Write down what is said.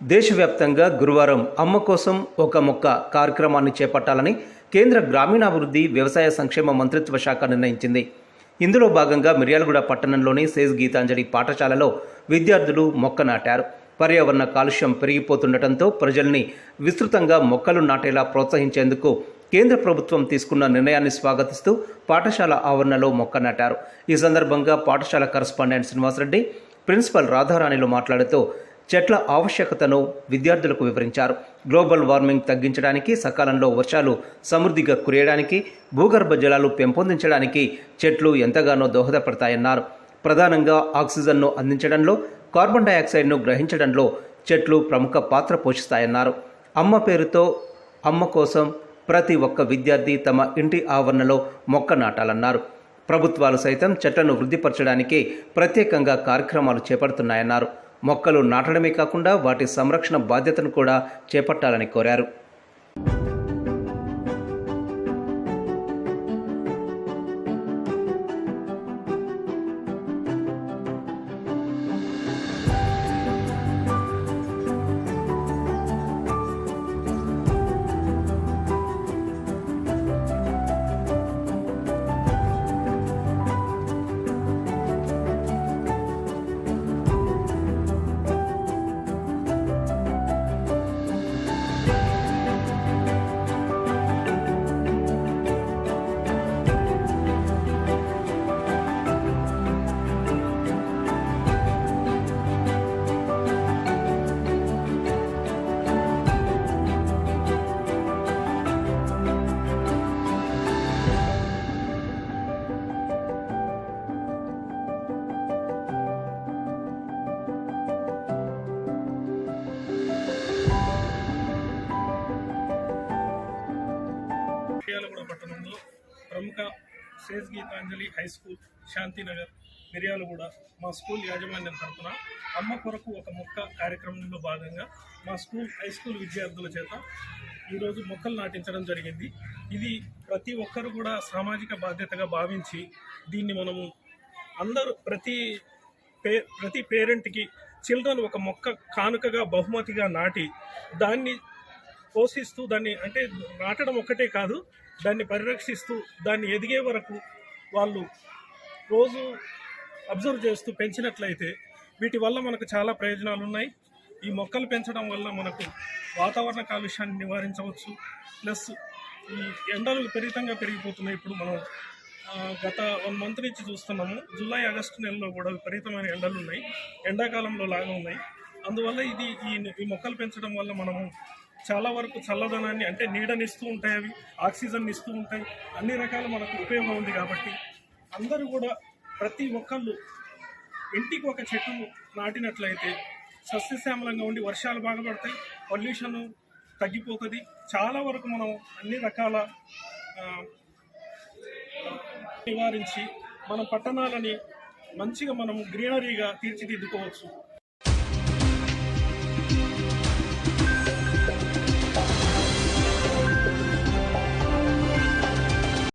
దేశవ్యాప్తంగా గురువారం అమ్మ కోసం ఒక మొక్క కార్యక్రమాన్ని చేపట్టాలని కేంద్ర గ్రామీణాభివృద్ధి వ్యవసాయ సంక్షేమ మంత్రిత్వ శాఖ నిర్ణయించింది. ఇందులో భాగంగా మిర్యాలగూడ పట్టణంలోని సేజ్ గీతాంజలి పాఠశాలలో విద్యార్థులు మొక్క నాటారు. పర్యావరణ కాలుష్యం పెరిగిపోతుండటంతో ప్రజల్ని విస్తృతంగా మొక్కలు నాటేలా ప్రోత్సహించేందుకు కేంద్ర ప్రభుత్వం తీసుకున్న నిర్ణయాన్ని స్వాగతిస్తూ పాఠశాల ఆవరణలో మొక్క నాటారు. ఈ సందర్భంగా పాఠశాల కరస్పాండెంట్ శ్రీనివాసరెడ్డి, ప్రిన్సిపల్ రాధారాణిలు మాట్లాడుతూ చెట్ల ఆవశ్యకతను విద్యార్థులకు వివరించారు. గ్లోబల్ వార్మింగ్ తగ్గించడానికి, సకాలంలో వర్షాలు సమృద్ధిగా కురియడానికి, భూగర్భ జలాలు పెంపొందించడానికి చెట్లు ఎంతగానో దోహదపడతాయన్నారు. ప్రధానంగా ఆక్సిజన్ను అందించడంలో, కార్బన్ డయాక్సైడ్ను గ్రహించడంలో చెట్లు ప్రముఖ పాత్ర పోషిస్తాయన్నారు. అమ్మ పేరుతో అమ్మ కోసం ప్రతి ఒక్క విద్యార్థి తమ ఇంటి ఆవరణలో మొక్క నాటాలన్నారు. ప్రభుత్వాలు సైతం చెట్లను వృద్ధిపరచడానికి ప్రత్యేకంగా కార్యక్రమాలు చేపడుతున్నాయన్నారు. మొక్కలు నాటడమే కాకుండా వాటి సంరక్షణ బాధ్యతను కూడా చేపట్టాలని కోరారు. మిర్యాలగూడ పట్టణంలో ప్రముఖ Sage Geetanjali high school, Shantinagar, Miryalaguda మా స్కూల్ యాజమాన్యం తరఫున అమ్మ కొరకు ఒక మొక్క కార్యక్రమంలో భాగంగా మా హై స్కూల్ విద్యార్థుల చేత ఈరోజు మొక్కలు నాటించడం జరిగింది. ఇది ప్రతి ఒక్కరు కూడా సామాజిక బాధ్యతగా భావించి దీన్ని మనము అందరూ ప్రతి పేరెంట్కి చిల్డ్రన్ ఒక మొక్క కానుకగా బహుమతిగా నాటి దాన్ని పోషిస్తూ, దాన్ని అంటే నాటడం ఒక్కటే కాదు, దాన్ని పరిరక్షిస్తూ దాన్ని ఎదిగే వరకు వాళ్ళు రోజు అబ్జర్వ్ చేస్తూ పెంచినట్లయితే వీటి వల్ల మనకు చాలా ప్రయోజనాలు ఉన్నాయి. ఈ మొక్కలు పెంచడం వల్ల మనకు వాతావరణ కాలుష్యాన్ని నివారించవచ్చు. ప్లస్ ఈ ఎండలు విపరీతంగా పెరిగిపోతున్నాయి. ఇప్పుడు మనం గత 1 మంత్ నుంచి చూస్తున్నాము. జూలై, ఆగస్టు నెలలో కూడా విపరీతమైన ఎండలు ఉన్నాయి, ఎండాకాలంలో లాగా ఉన్నాయి. అందువల్ల ఈ మొక్కలు పెంచడం వల్ల మనము చాలా వరకు చల్లదనాన్ని, అంటే నీడనిస్తూ ఉంటాయి, అవి ఆక్సిజన్ ఇస్తూ ఉంటాయి, అన్ని రకాల మనకు ఉపయోగం ఉంది. కాబట్టి అందరూ కూడా ప్రతి ఒక్కళ్ళు ఇంటికి ఒక చెట్టు నాటినట్లయితే సస్యశ్యామలంగా ఉండి వర్షాలు బాగా పడతాయి, పొల్యూషన్ తగ్గిపోతుంది. చాలా వరకు మనం అన్ని రకాల నివారించి మన పట్టణాలని మంచిగా మనం గ్రీనరీగా తీర్చిదిద్దుకోవచ్చు.